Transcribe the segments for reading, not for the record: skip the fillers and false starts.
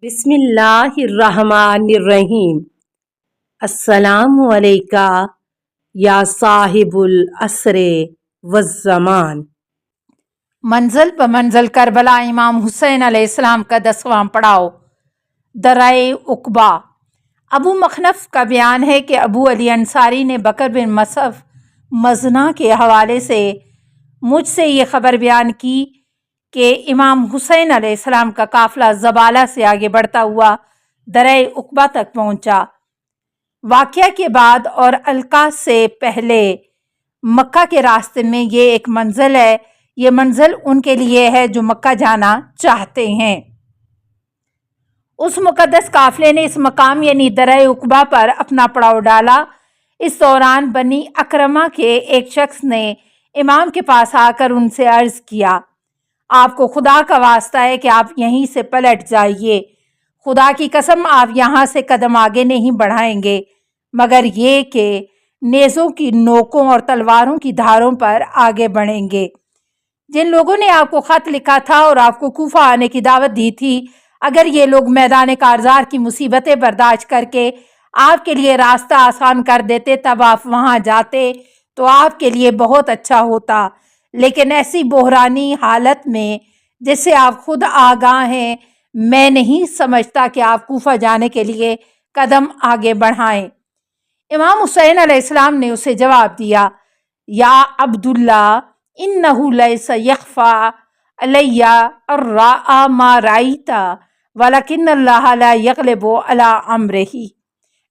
بسم اللہ الرحمن الرحیم۔ السلام علیکہ یا صاحب العصر والزمان۔ منزل بمنزل کربلا امام حسین علیہ السلام کا 10واں پڑاؤ، درائے عقبہ۔ ابو مخنف کا بیان ہے کہ ابو علی انصاری نے بکر بن مصعب مزنہ کے حوالے سے مجھ سے یہ خبر بیان کی کہ امام حسین علیہ السلام کا قافلہ زبالہ سے آگے بڑھتا ہوا درائے عقبہ تک پہنچا۔ واقعہ کے بعد اور القاء سے پہلے مکہ کے راستے میں یہ ایک منزل ہے۔ یہ منزل ان کے لیے ہے جو مکہ جانا چاہتے ہیں۔ اس مقدس قافلے نے اس مقام یعنی درائے عقبہ پر اپنا پڑاؤ ڈالا۔ اس دوران بنی اکرمہ کے ایک شخص نے امام کے پاس آ کر ان سے عرض کیا، آپ کو خدا کا واسطہ ہے کہ آپ یہیں سے پلٹ جائیے، خدا کی قسم آپ یہاں سے قدم آگے نہیں بڑھائیں گے مگر یہ کہ نیزوں کی نوکوں اور تلواروں کی دھاروں پر آگے بڑھیں گے۔ جن لوگوں نے آپ کو خط لکھا تھا اور آپ کو کوفہ آنے کی دعوت دی تھی، اگر یہ لوگ میدان کارزار کی مصیبتیں برداشت کر کے آپ کے لیے راستہ آسان کر دیتے تب آپ وہاں جاتے تو آپ کے لیے بہت اچھا ہوتا، لیکن ایسی بحرانی حالت میں جس سے آپ خود آگاہ ہیں میں نہیں سمجھتا کہ آپ کوفہ جانے کے لیے قدم آگے بڑھائیں۔ امام حسین علیہ السلام نے اسے جواب دیا، یا عبداللہ انہ لیس یخفی علی الراء ما رأیت ولکن اللہ لا یغلب علی امرہ۔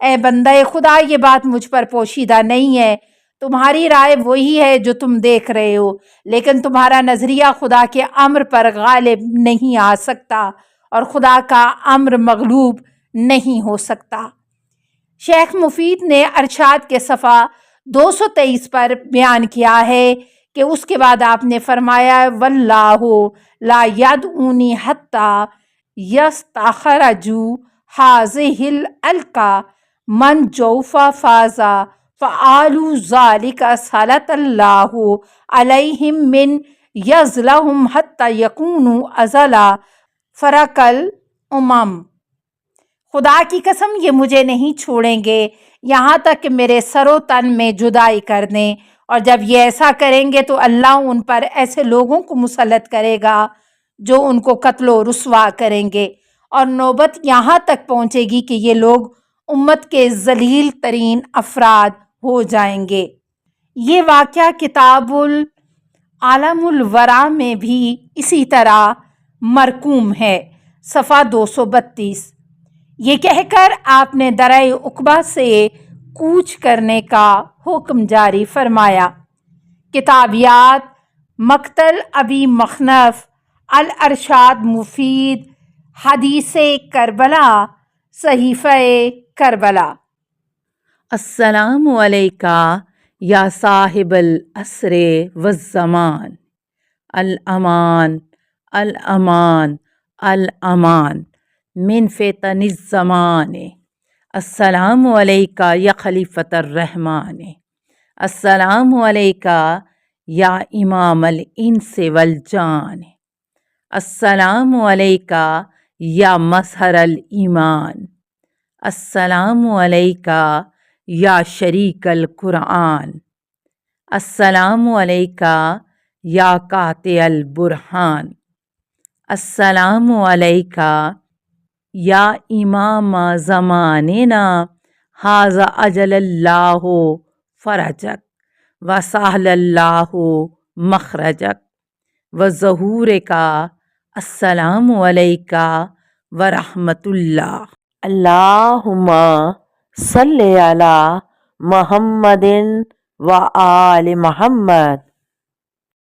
اے بندہ خدا، یہ بات مجھ پر پوشیدہ نہیں ہے، تمہاری رائے وہی ہے جو تم دیکھ رہے ہو، لیکن تمہارا نظریہ خدا کے امر پر غالب نہیں آ سکتا اور خدا کا امر مغلوب نہیں ہو سکتا۔ شیخ مفید نے ارشاد کے صفحہ 223 پر بیان کیا ہے کہ اس کے بعد آپ نے فرمایا، واللہ لا یدعونی حتی یستخرج ہذہ الالقا من جوف فاز فعالوا ذلک سلط اللہ علیہم من یظلہم حتی یکونوا ازلا فرق الامم۔ خدا کی قسم یہ مجھے نہیں چھوڑیں گے یہاں تک کہ میرے سر و تن میں جدائی کر دیں، اور جب یہ ایسا کریں گے تو اللہ ان پر ایسے لوگوں کو مسلط کرے گا جو ان کو قتل و رسوا کریں گے، اور نوبت یہاں تک پہنچے گی کہ یہ لوگ امت کے ذلیل ترین افراد ہو جائیں گے۔ یہ واقعہ کتاب عالم الورا میں بھی اسی طرح مرقوم ہے، صفحہ 232۔ یہ کہہ کر آپ نے درائے عقبہ سے کوچ کرنے کا حکم جاری فرمایا۔ کتابیات: مقتل ابی مخنف، الارشاد مفید، حدیث کربلا، صحیفہ کربلا۔ السلام علیکہ یا صاحب العصر والزمان۔ الامان الامان الامان من فتن الزمان۔ السلام علیکہ یا خلیفۃ الرحمن۔ السلام علیکہ یا امام الانس والجان۔ السلام علیکہ یا مظہر الایمان۔ السلام علیکہ یا شریک القرآن۔ السلام علیکہ یا قاطع البرہان۔ السلام علیکہ یا امام زماننا ھذا اجل اللہ فرجک وسہل اللہ مخرجک وظہورک۔ السلام علیکہ ورحمۃ اللہ۔ اللہم صلی علی محمد و آل محمد